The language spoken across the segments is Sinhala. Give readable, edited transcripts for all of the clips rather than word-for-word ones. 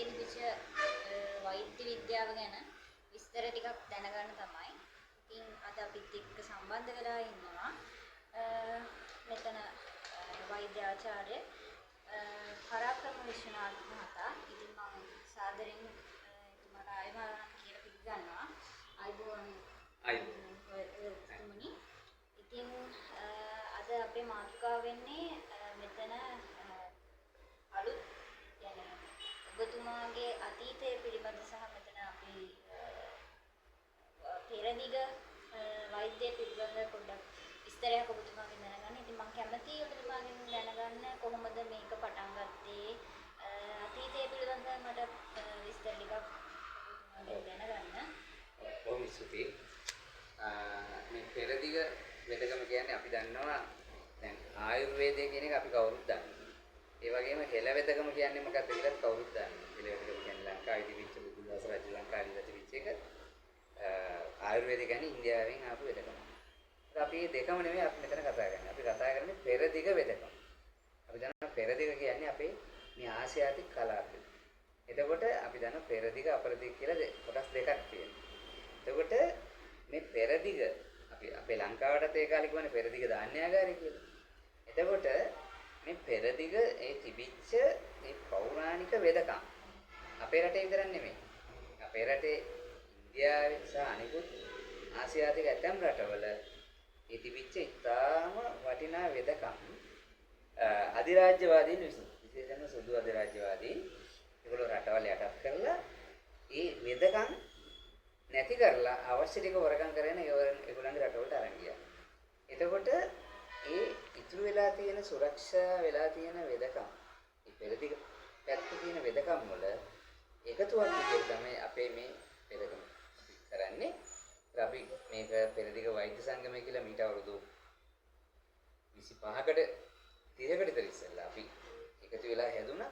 ලෝකයේ තිබිච්ච වෛද්‍ය විද්‍යාව ගැන විස්තර ටිකක් දැනගන්න තමයි. ඉතින් අද අපිත් එක්ක සම්බන්ධ වෙලා ඉන්නවා මෙතන වෛද්‍ය ආචාර්ය පරාක්‍රම විශ්වනාථ මහතා. ඉතින් මම සාදරයෙන් එතුමාට ආයුබෝවන් කියලා පිළිගන්නවා. ආයුබෝවන්. ආයුබෝවන්. ඉතින් අද අපේ මාතෘකාව වෙන්නේ මෙතන අලුත් يعني ඔබතුමාගේ අතීතය පිළිබඳ සහ මෙතන අපි පෙරදිග වෛද්‍ය පිළිබඳ පොඩ්ඩක් විස්තරයක් ඔබතුමාගෙන් දැනගන්න. ඉතින් මම කැමතියි ඔබතුමාගෙන් දැනගන්න කොහොමද මේක පටන් ගත්තේ අතීතය පිළිබඳ මට විස්තර ටිකක් ඔබතුමාගෙන් දැනගන්න. බොහොම ස්තුතියි. මේ පෙරදිග වෙදකම කියන්නේ අපි දන්නවා දැන් ආයුර්වේදය කියන එක අපි කවුරුත් දන්නවා. ඒ වගේම හෙළ වෙදකම කියන්නේ මොකක්ද කියලා කවුරුත් දන්නවා. හෙළ වෙදකම කියන්නේ ලංකාවේ තිබිච්ච බුදුදාස රජු ලංකාවේ තිබිච්ච එක. ආයුර්වේදය කියන්නේ ඉන්දියාවෙන් ආපු වෙදකම. අපි මේ දෙකම නෙමෙයි අපි මෙතන කතා කරන්නේ. අපි කතා කරන්නේ පෙරදිග වෙදකම. අපි දන්නවා පෙරදිග කියන්නේ අපේ මේ ආසියාතික කලාපය. එතකොට අපි දන්නවා පෙරදිග අපරදිග කියලා කොටස් දෙකක් තියෙනවා. එතකොට මේ පෙරදිග අපේ ලංකාවටත් ඒ කාලේ කියන්නේ පෙරදිග ධාන්‍යාගාරය කියලා. එතකොට මේ පෙරදිග ඒ තිබිච්ච මේ පෞරාණික වෙදකම් අපේ රටේ විතරක් නෙමෙයි. අපේ රටේ ඉන්දියාවේ සහ අනිකුත් ආසියාතික ඇතැම් රටවල ඒ තිබිච්ච ඉතාම වටිනා වෙදකම් අධිරාජ්‍යවාදීන් විශේෂයෙන්ම සුදු අධිරාජ්‍යවාදීන් ඒගොල්ලෝ රටවල් යටත් කරලා ඒ වෙදකම් නැති කරලා අවශ්‍ය ටික වරකම් කරගෙන ඒගොල්ලන්ගේ රටවලට අරන් ගියා. එතකොට ඒ ඉතුරු වෙලා තියෙන සුරක්ෂා වෙලා තියෙන වෙදකම් මේ පෙරදිග පැත්තේ තියෙන වෙදකම් වල එකතුවක් විදිහට තමයි අපේ මේ වෙදකම කරන්නේ. අපි මේක පෙරදිග වෛද්‍ය සංගමය කියලා මීට අවුරුදු 25කට 30කට විතර ඉස්සෙල්ලා අපි එකතු වෙලා හැදුනා.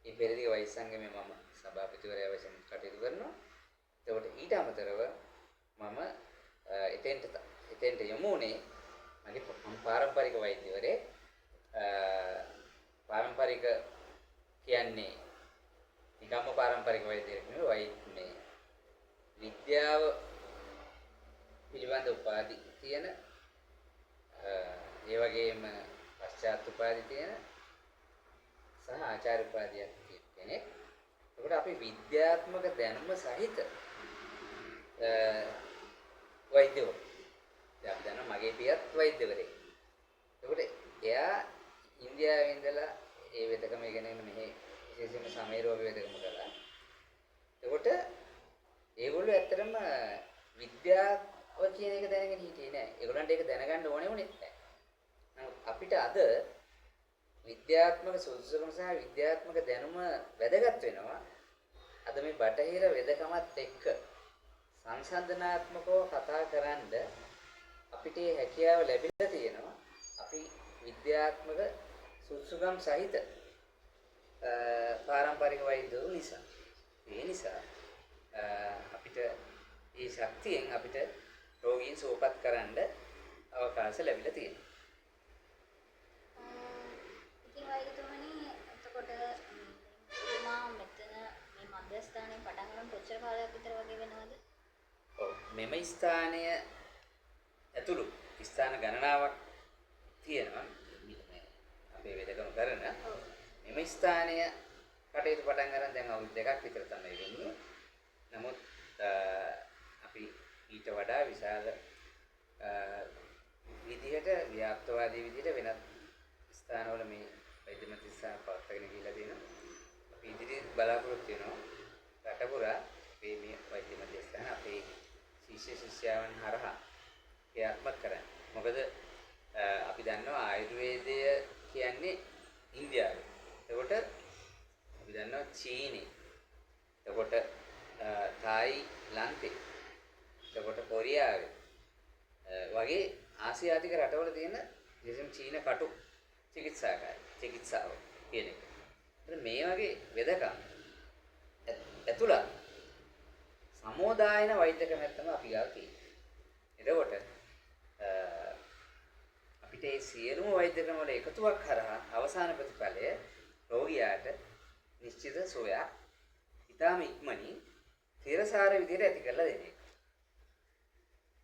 මේ පෙරදිග වෛද්‍ය සංගමයේ මම සභාපතිවරයා වශයෙන් කටයුතු කරනවා. එතකොට ඊට අමතරව මම එතෙන්ට යමු උනේ මගේ පාරම්පරික වෛද්‍යවරයෙක්. පාරම්පරික කියන්නේ නිකම්ම පාරම්පරික වෛද්‍යවරයෙක් නෙවෙයි මේ විද්‍යාව පිළිබඳ උපාධි තියෙන ඒ වගේම පශ්චාත් උපාධි තියෙන සහ ආචාර්ය උපාධියක් තියෙන කෙනෙක්. එතකොට අපි විද්‍යාත්මක දැනුම සහිත වෛද්‍යවරු. දැන් දන්න මගේ පියත් වෛද්‍යවරයෙක්. එතකොට එයා ඉන්දියාවේ ඉඳලා ඒ වෙදකම ඉගෙනගෙන මෙහි විශේෂයෙන්ම සමේරෝග වෙදකම කළා. එතකොට ඒගොල්ලෝ ඇත්තටම විද්‍යාව කියන එක දැනගෙන හිටියේ නෑ. ඒගොල්ලන්ට ඒක දැනගන්න ඕනේ වුණෙත් නෑ. නමුත් අපිට අද විද්‍යාත්මක සුදුසුකම සහ විද්‍යාත්මක දැනුම වැදගත් වෙනවා. අද මේ බටහිර වෙදකමත් එක්ක සංසන්දනාත්මකව කතා කරන්න අපිට හැකියාව ලැබිලා තියෙනවා. අපි විද්‍යාත්මක සුදුසුකම් සහිත පාරම්පරික වෛද්‍යවරු නිසා. ඒ නිසා අපිට මේ ශක්තියෙන් අපිට රෝගීන් සුවපත් කරන්න අවකාශ ලැබිලා තියෙනවා. ඉතින් වෛද්‍යතුමනි එතකොට මා මෙතන මේ මධ්‍යස්ථානයේ පටන් ගන්න කොච්චර කාලයක් විතර වගේ වෙනවද? ඔව් මෙම ස්ථානය ඇතුළු ස්ථාන ගණනාවක් තියෙනවා. අපේ වෙදකම කරන මෙම ස්ථානය කටයුතු පටන් ගන්න දැන් අවුරුදු 2ක් විතර තමයි වෙන්නේ. නමුත් අපි ඊට වඩා විශාල විදිහට ව්‍යාප්තවාදී විදිහට වෙනත් ස්ථානවල මේ වෛද්‍ය මධ්‍යස්ථාන පවත්වාගෙන ගිහිලා තියෙනවා. අපි ඉදිරියට බලාපොරොත්තු වෙනවා රටපුරා මේ වෛද්‍ය මධ්‍යස්ථාන අපේ ශිෂ්‍ය ශිෂ්‍යාවන් හරහා ක්‍රියාත්මක කරන්න. මොකද අපි දන්නවා ආයුර්වේදය කියන්නේ ඉන්දියාවේ. එතකොට අපි දන්නවා චීනේ. එතකොට තායිලන්තේ. එතකොට කොරියාවේ. වගේ ආසියාතික රටවල තියෙන විශේෂම චීන කටු චිකිත්සාව කියන එක. මේ වගේ වෙදකම් ඇතුළත් සමෝදායන වෛද්‍යකමක් තමයි අපි ගාව තියෙන්නේ. එතකොට අපිට මේ සියලුම වෛද්‍යකම වල එකතුවක් හරහා අවසාන ප්‍රතිඵලය රෝගියාට නිශ්චිත සුවයක් ඊටාම ඉක්මනින් තිරසාර විදියට ඇති කරලා දෙන එක.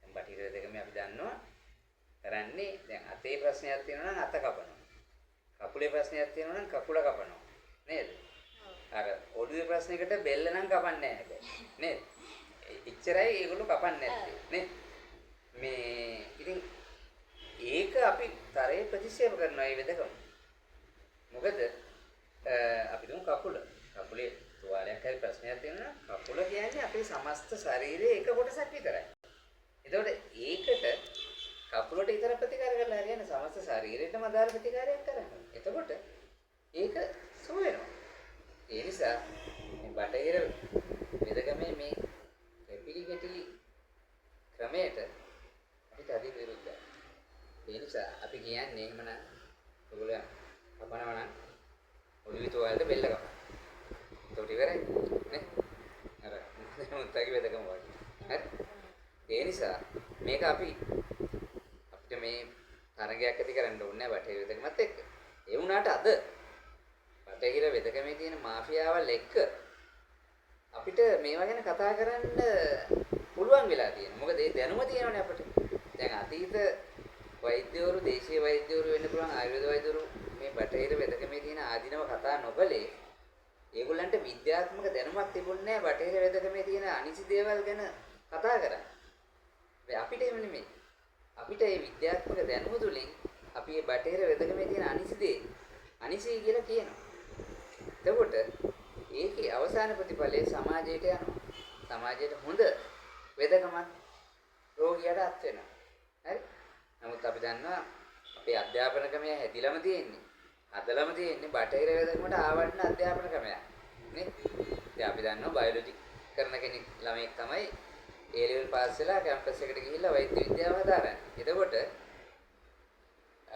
දැන් බටහිර දෙකම අපි දන්නවා කරන්නේ දැන් අතේ ප්‍රශ්නයක් තියෙනවා නම් අත කපනවා. කකුලේ ප්‍රශ්නයක් තියෙනවා නම් කකුල කපනවා. නේද? අර ඔළුවේ ප්‍රශ්නයකට බෙල්ල නම් කපන්නේ නැහැ හැබැයි. නේද? එච්චරයි ඒගොල්ලෝ කපන්නේ නැත්තේ. නේද? මේ ඉතින් ඒක අපි තරේ ප්‍රතික්ෂේප කරනවා මේ වෙදකම. මොකද අපි දුම් කකුලේ තුවාලයක් හරි ප්‍රශ්නයක් තියෙනවා නම් කකුල කියන්නේ අපේ සමස්ත ශරීරයේ එක කොටසක් විතරයි. එතකොට ඒකට කකුලට විතර ප්‍රතිකාර කරලා හරියන්නේ සමස්ත ශරීරෙටම අදාළ ප්‍රතිකාරයක් කරනවා. එතකොට ඒක සුව වෙනවා. ඒ නිසා මේ බටහිර වෙදකමේ මේ කැපිලි ගැටිලි ක්‍රමයට අපිට අදින් විරුද්ධයි. ඒ නිසා අපි කියන්නේ එහෙමනම් ඔයගොල්ලෝ කපනවා නම් ඔළුවේ තුවාලෙට බෙල්ල කපන්න. ඒකට ඉවරයි නේ? අර මුත්තගේ වෙදකම වගේ. හරි? ඒ නිසා මේක අපිට මේ තරගයක් ඇති කරන්න ඕනේ නැහැ බටහිර වෙදකමත් එක්ක. ඒ වුණාට අද බටහිර වෙදකමේ තියෙන මාෆියාවල් එක්ක අපිට මේවා ගැන කතා කරන්න පුළුවන් වෙලා තියෙනවා. මොකද ඒ දැනුම තියෙනවනේ අපිට. දැන් අතීත වෛද්‍යවරු, දේශීය වෛද්‍යවරු වෙන්න පුළුවන් ආයුර්වේද වෛද්‍යවරු මේ බටහිර වෙදකමේ තියෙන ආධිනව කතා නොකලේ ඒගොල්ලන්ට විද්‍යාත්මක දැනුමක් තිබුණේ නැහැ බටහිර වෙදකමේ තියෙන අනිසි දේවල් ගැන කතා කරන්න. අපිට එහෙම නෙමෙයි. අපිට මේ විද්‍යාත්මක දැනුම තුළින් අපි මේ බටහිර වෙදකමේ තියෙන අනිසි දේ අනිසි කියලා කියනවා. එතකොට ඒකේ අවසාන ප්‍රතිඵලය සමාජයට යනවා. සමාජයට හොඳ වෙදකමක් රෝගියාට අත් වෙනවා. හරි? නමුත් අපි දන්නවා අපේ අධ්‍යාපන ක්‍රමය හැදිලාම තියෙන්නේ. හදලාම තියෙන්නේ බටහිර වෙදකමට ආවඩන අධ්‍යාපන ක්‍රමයක්. නේ? දැන් අපි දන්නවා බයොලොජි කරන කෙනෙක් ළමෙක් තමයි A level පාස් වෙලා කැම්පස් එකට ගිහිල්ලා වෛද්‍ය විද්‍යාව හදාරන්නේ. එතකොට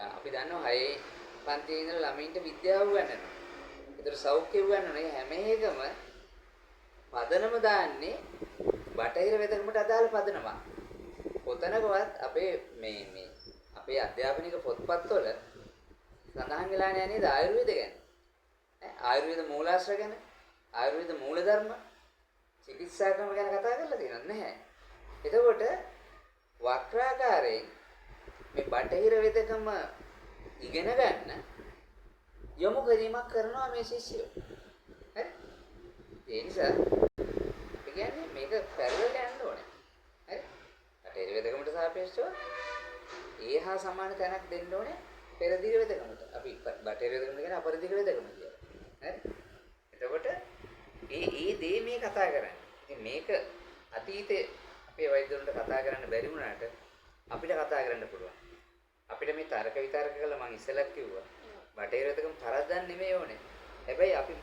අපි දන්නවා 6 පන්තියේ ඉඳලා ළමයින්ට විද්‍යාව උගන්වනවා. ඒතර සෞඛ්‍ය උගන්වනවා. හැම එකම පදනම දාන්නේ බටහිර වෙදකමට අදාළ පදනමක්. කොතනකවත් අපේ අපේ අධ්‍යාපනික පොත්පත්වල සඳහන් වෙලා නැහැ නේද ආයුර්වේද ගැන? ආයුර්වේද මූලාශ්‍ර ගැන, ආයුර්වේද මූලධර්ම, චිකිත්සා ක්‍රම ගැන කතා කරලා තියෙනවද නැහැ? එතකොට වක්‍රාකාරයෙන් මේ බටහිර වෙදකම ඉගෙන ගන්න යොමු කිරීමක් කරනවා මේ ශිෂ්‍යයෝ. හරි? ඒ නිසා අපි කියන්නේ මේක පැරලල් යන්න ඕනේ. හරි? බටහිර වෙදකමට සාපේක්ෂව ඒහා සමාන තැනක් දෙන්න ඕනේ පෙරදිග වෙදකමට. අපි බටහිර වෙදකම කියන්නේ අපරදිග වෙදකම කියලා. හරි? එතකොට ඒ දේ මේ කතා කරන්නේ. ඉතින් මේක අතීතේ අපේ වෛද්‍යවරුන්ට කතා කරන්න බැරි වුණාට අපිට කතා කරන්න පුළුවන්. අපිට මේ තර්ක විතර්ක කළා මම ඉස්සෙල්ලත් කිව්වා. බටහිර වෙදකම තරද්දන්න නෙමෙයි ඕනේ. හැබැයි අපි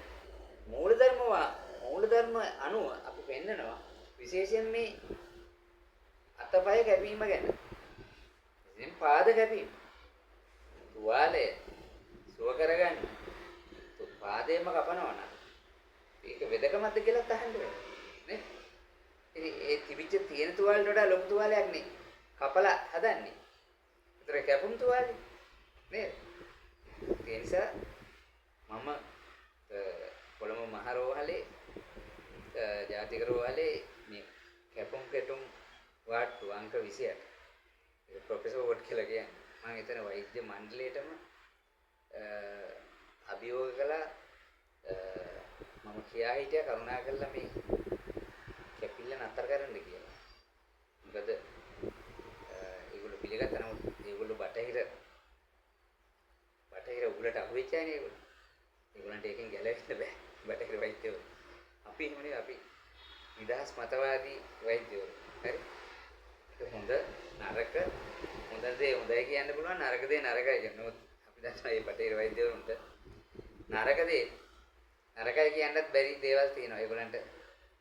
මූලධර්ම අනුව අපි පෙන්නනවා විශේෂයෙන් මේ අතපය කැපීම ගැන. ඉතින් පාද කැපීම. තුවාලය සුව කරගන්න. පාදේම කපනවා නම් ඒක වෙදකමක්ද කියලා අහන්න වෙනවා. නේ? ඉතින් ඒ තිබිච්ච තියෙන තුවාලෙට වඩා ලොකු තුවාලයක් නේ කපලා හදන්නේ. ඒතර කැපුම් තුවාලේ නේද? ඒ නිසා මම කොළඹ මහ රෝහලේ ජාතික රෝහලේ මේ කැපුම් කෙටුම් වාට්ටු අංක 28 ඒක ප්‍රොෆෙසර් වොට් කියලා කියන්නේ. මම එතන වෛද්‍ය මණ්ඩලයටම අභියෝග කළා මම කියා හිටියා කරුණාකරලා මේ කැපිල්ල නතර කරන්න කියලා. මොකද ඒගොල්ලෝ පිළිගත්තා නමුත් ඒගොල්ලෝ බටහිර උගලට අහුවෙච්ච අය නේ ඒගොල්ලෝ. ඒගොල්ලන්ට ඒකෙන් ගැලවෙන්න බෑ බටහිර වෛද්‍යවරු. අපි එහෙම නෙවෙයි අපි නිදහස් මතවාදී වෛද්‍යවරු. හරි? ඒක හොඳ නරක හොඳ දේ හොඳයි කියන්න පුළුවන් නරක දේ නරකයි කියනවා. අපි දන්නවා මේ බටහිර වෛද්‍යවරුන්ට නරක දේ නරකයි කියන්නත් බැරි දේවල් තියෙනවා. ඒගොල්ලන්ට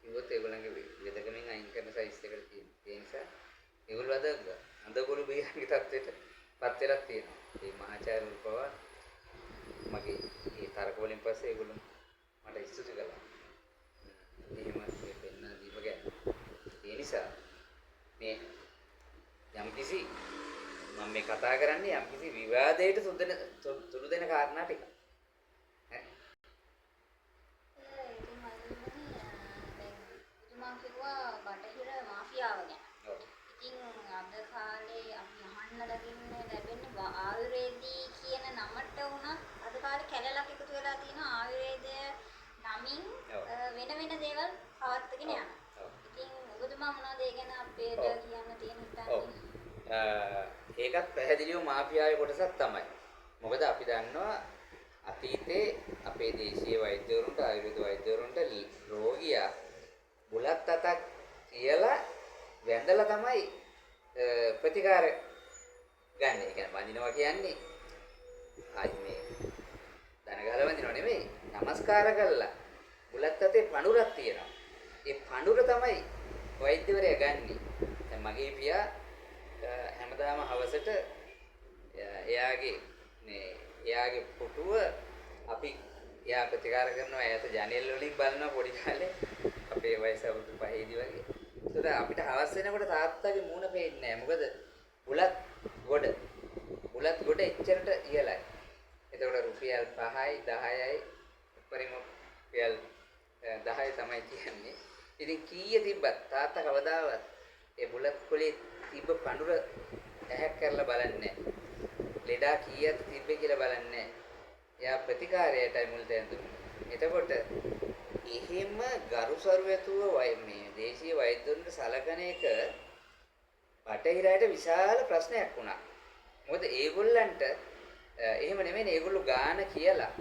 කිව්වොත් ඒගොල්ලන්ගේ වෙදකමින් අයින් කරන සයිස් එකට තියෙනවා. ඒ නිසා ඒගොල්ලෝ අද අඳගොළු බීරන්ගේ තත්ත්වයට පත් වෙලා තියෙනවා. මේ මහාචාර්ය උපවා මගේ මේ තරක වලින් පස්සේ ඒගොල්ලෝ මට ස්තුති කළා. එහෙම මේ පෙන්න දීප ගැන. ඒ නිසා මේ යම්කිසි මම මේ කතා කරන්නේ යම්කිසි විවාදයට තුඩු දෙන කාරණා ටික. ලැබෙන්නේ ආයුර්වේදී කියන නමට උනත් අද කාලේ කැලලක් එකතු වෙලා තියෙනවා ආයුර්වේදය නමින් වෙන වෙන දේවල් පවත්වාගෙන යනවා. ඉතින් ඔබතුමා මොනවද ඒ ගැන අපේට කියන්න තියෙන හිතන්නේ? ඒකත් පැහැදිලිව මාෆියාවේ කොටසක් තමයි. මොකද අපි දන්නවා අතීතේ අපේ දේශීය වෛද්‍යවරුන්ට ආයුර්වේද වෛද්‍යවරුන්ට රෝගියා බුලත් අතක් කියලා වැඳලා තමයි ප්‍රතිකාර ගන්න. ඒ කියන්නේ වඳිනවා කියන්නේ ආයි මේ දනගාලා වඳිනව නෙමෙයි. නමස්කාර කළා. බුලත් අතේ පඳුරක් තියෙනවා. ඒ පඳුර තමයි වෛද්‍යවරයා ගන්නෙ. දැන් මගේ පියා හැමදාම හවසට එයාගේ පුටුව අපි එයා ප්‍රතිකාර කරනවා ඈත ජනෙල් වලින් බලනවා පොඩි කාලේ අපේ වයස අවුරුදු 5 වගේ. ඒතර අපිට හවස් වෙනකොට තාත්තාගේ මූණ පේන්නේ නැහැ. මොකද බුලත් ගොඩ එච්චරට ඉහළයි. එතකොට රුපියල් 5යි 10යි උපරිම රුපියල් 10 තමයි කියන්නේ. ඉතින් කීය තිබ්බත් තාත්තා කවදාවත් ඒ බුලත් කොලේ තිබ්බ පඳුර ඇහැක් කරලා බලන්නේ නැහැ. ලෙඩා කීයක් තිබ්බේ කියලා බලන්නේ නැහැ. එයා ප්‍රතිකාරයටයි මුල් තැන දුන්නේ. එතකොට එහෙම ගරුසරු ඇතුව මේ දේශීය වෛද්‍යවරුන්ට සලකන එක බටහිරයට විශාල ප්‍රශ්නයක් වුණා. මොකද ඒගොල්ලන්ට එහෙම නෙමෙයි ඒගොල්ලෝ ගාන කියලා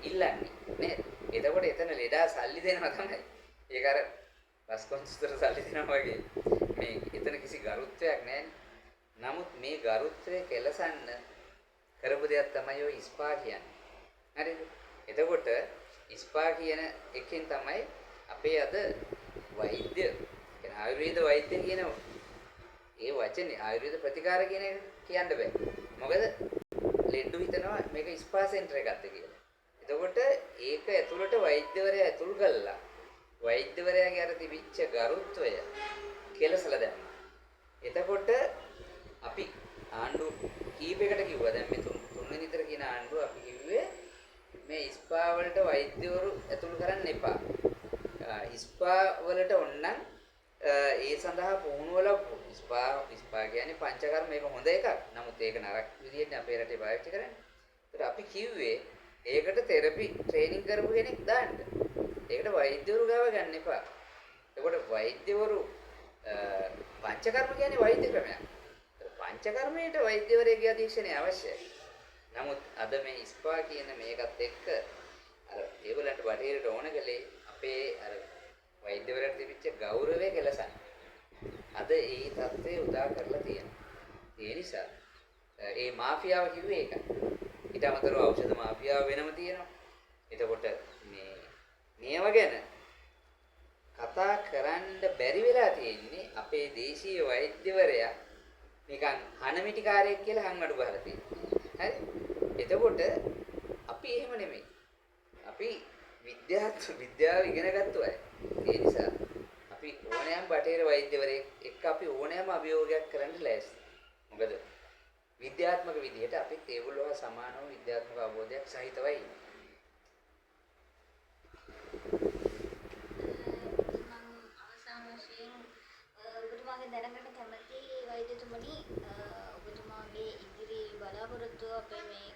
ඉල්ලන්නේ නේද? එතකොට එතන ලෙඩා සල්ලි දෙනවා තමයි. ඒක අර බස්කොන්ස්තර සල්ලි දෙනවා වගේ. මේ එතන කිසි ගරුත්වයක් නැහැ. නමුත් මේ ගරුත්වය කෙලසන්න කරපු දෙයක් තමයි ඔය ස්පා කියන්නේ. හරිද? එතකොට ස්පා කියන එකෙන් තමයි අපේ අද වෛද්‍ය කියන ආයුර්වේද වෛද්‍ය කියන ඒ වචනේ ආයුර්වේද ප්‍රතිකාර කියන එක කියන්න බෑ. මොකද ලෙඩු හිතනවා මේක ස්පා සෙන්ටර් එකක්ද කියලා. එතකොට ඒක ඇතුළට වෛද්‍යවරයා ඇතුල් කළා. වෛද්‍යවරයාගේ අර තිබිච්ච ගරුත්වය කෙලසලා දැම්මා. එතකොට අපි ආණ්ඩු කීපයකට කිව්වා දැන් මේ තුන්වෙනි විතර කියන ආණ්ඩුව අපි කිව්වේ මේ ස්පා වලට වෛද්‍යවරු ඇතුළු කරන්න එපා. ස්පා වලට ඕනනම් ඒ සඳහා පුහුණුව ලැබු ස්පා කියන්නේ පංචකර්ම මේක හොඳ එකක්. නමුත් ඒක නරක විදිහට අපේ රටේ පාවිච්චි කරන්නේ. ඒත් අපි කිව්වේ ඒකට තෙරපි ට්‍රේනින් කරපු කෙනෙක් දාන්න. ඒකට වෛද්‍යවරු ගාව ගන්න එපා. ඒකට වෛද්‍යවරු පංචකර්ම කියන්නේ වෛද්‍ය ක්‍රමයක්. පංචකර්මයට වෛද්‍යවරයෙකුගේ අධීක්ෂණය අවශ්‍යයි. නමුත් අද මේ ස්පා කියන මේකත් එක්ක අර ඒගොල්ලන්ට බටහිරට ඕන කලේ අපේ අර වෛද්‍යවරයාට තිබිච්ච ගෞරවය කෙලසන්න. අද ඒ தත්ත්වය උදා කරලා තියෙනවා. ඒ නිසා ඒ මාෆියාව කිව්වේ ඒකයි. ඊට අමතරව ඖෂධ මාෆියාව වෙනම තියෙනවා. එතකොට මේව ගැන කතා කරන්න බැරි වෙලා තියෙන්නේ අපේ දේශීය වෛද්‍යවරයා නිකන් හනමිටිකාරයෙක් කියලා හංගඩු ගහලා තියෙනවා. හරි? එතකොට අපි එහෙම නෙමෙයි. අපි විද්‍යාව ඉගෙන ගත්තු අය. ඒ නිසා අපි ඕනෑම බටහිර වෛද්‍යවරයෙක් එක්ක අපි ඕනෑම අභියෝගයක් කරන්න ලෑස්ති. මොකද විද්‍යාත්මක විදිහට අපිත් ඒගොල්ලෝ හා සමානව විද්‍යාත්මක අවබෝධයක් සහිතවයි ඉන්නේ. දැනගන්න කැමති වෛද්‍යතුමනි ඔබතුමාගේ ඉදිරි බලාපොරොත්තු අපේ මේ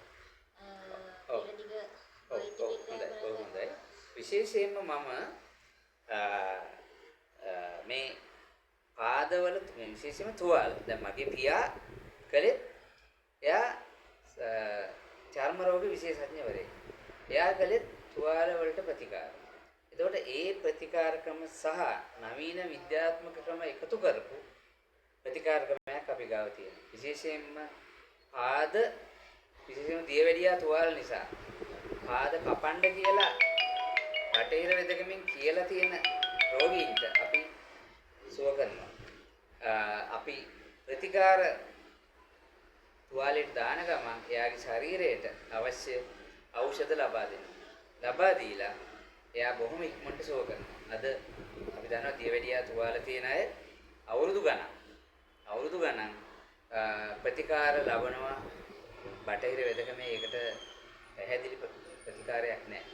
පෙරදිග වෛද්‍ය විද්‍යාව විශේෂයෙන්ම මම මේ පාදවල විශේෂයෙන්ම තුවාල දැන් මගේ පියා කලේ එයා චර්ම රෝග විශේෂඥවරයෙක්. එයා කලේ තුවාල වලට ප්‍රතිකාර. එතකොට ඒ ප්‍රතිකාර ක්‍රම සහ නවීන විද්‍යාත්මක ක්‍රම එකතු කරපු ප්‍රතිකාර ක්‍රමයක් අපි ගාව තියෙනවා. විශේෂයෙන්ම විශේෂයෙන්ම දියවැඩියා තුවාල නිසා පාද කපන්න කියලා බටහිර වෙදකමින් කියලා තියෙන රෝගීන්ට අපි සුව කරනවා. අපි ප්‍රතිකාර තුවාලෙට දාන ගමන් එයාගේ ශරීරයට අවශ්‍ය ඖෂධ ලබා දෙනවා. ලබා දීලා එයා බොහොම ඉක්මනට සුව කරනවා. අද අපි දන්නවා දියවැඩියා තුවාල තියෙන අය අවුරුදු ගණන් ප්‍රතිකාර ලබනවා. බටහිර වෙදකමේ ඒකට පැහැදිලි ප්‍රතිකාරයක් නැහැ.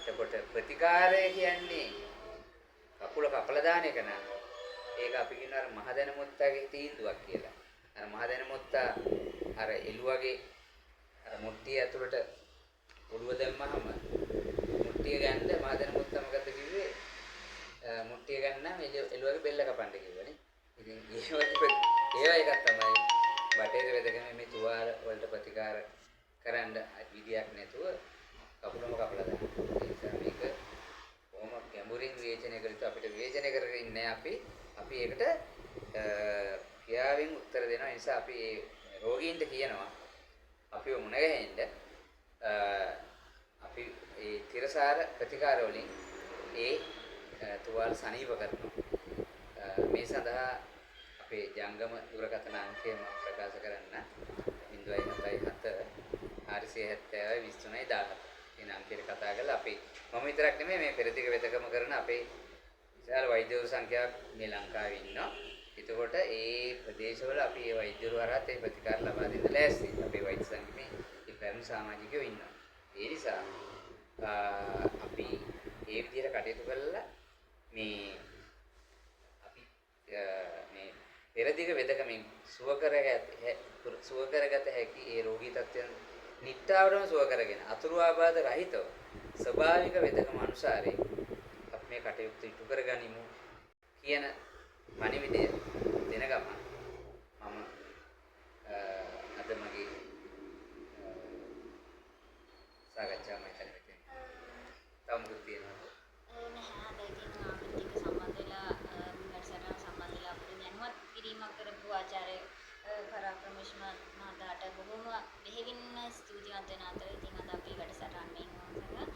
එතකොට ප්‍රතිකාරය කියන්නේ කකුල කපලා දාන එක නෑ. ඒක අපි කියනවා අර මහදැන මුත්තාගේ තීන්දුවක් කියලා. අර මහදැන මුත්තා අර එළුවගේ අර මුට්ටිය ඇතුළට ඔළුව දැම්මහම මුට්ටිය ගන්න මාදන මුත්තා මොකද්ද කිව්වේ? මුට්ටිය ගන්නම් එළුවගේ බෙල්ල කපන්න කිව්වනේ. ඉතින් ඒ එකක් තමයි බටේර වෙදකම මේ තුවාල වලට ප්‍රතිකාර කරන්න විදියක් නැතුව කකුලම කපලා දානවා. ඒ නිසා මේක කොහොම ගැඹුරින් විවේචනය කළත් අපිට විවේචනය කරගෙන ඉන්නේ අපි ඒකට ක්‍රියාවෙන් උත්තර දෙනවා. ඒ නිසා අපි රෝගීන්ට කියනවා අපිව මුණ ගැහෙන්න අපි ඒ තිරසාර ප්‍රතිකාර වලින් ඒ තුවාල සනීප කරනවා. මේ සඳහා අපේ ජංගම දුරකථන අංකය මම ප්‍රකාශ කරන්න 077 470 23 17 මේ අංකයට කතා කරලා අපි මම විතරක් නෙමෙයි මේ පෙරදිග වෙදකම කරන අපේ විශාල වෛද්‍යවරු සංඛ්‍යාවක් මේ ලංකාවේ ඉන්නවා. එතකොට ඒ ප්‍රදේශවල අපි ඒ වෛද්‍යවරු හරහා ඒ ප්‍රතිකාර ලබා දෙන්න ලෑස්ති. අපේ වෛද්‍ය සංගමේ ඒ පැරණි සමාජිකයෝ ඉන්නවා. ඒ නිසා අපි ඒ විදිහට කටයුතු කළා මේ අපි මේ පෙරදිග වෙදකමින් සුව කරගත හැකි ඒ රෝගී තත්ත්වයන් නිට්ටාවටම සුව කරගෙන අතුරු ආබාධ රහිතව ස්වභාවික වෙදකම අනුසාරයෙන් අපි මේ කටයුතු ඉටු කරගනිමු කියන පණිවිඩය දෙන ගමන් මම අද මගේ සාකච්ඡාව මම හිතන්නේ තව මොකද තියෙනවද? නැහැ අද ඉතින් අපිට සම්බන්ධ වෙලා වැඩසටහන සම්බන්ධ වෙලා අපිට දැනුවත් කිරීමක් කරපු ආචාර්ය පරාක්‍රමේශ් මහතාට බොහොම බෙහෙවින් ස්තුතිවන්ත වෙන අතර ඉතින් අද අපි වැඩසටහන මෙයින් අවසන් කරනවා.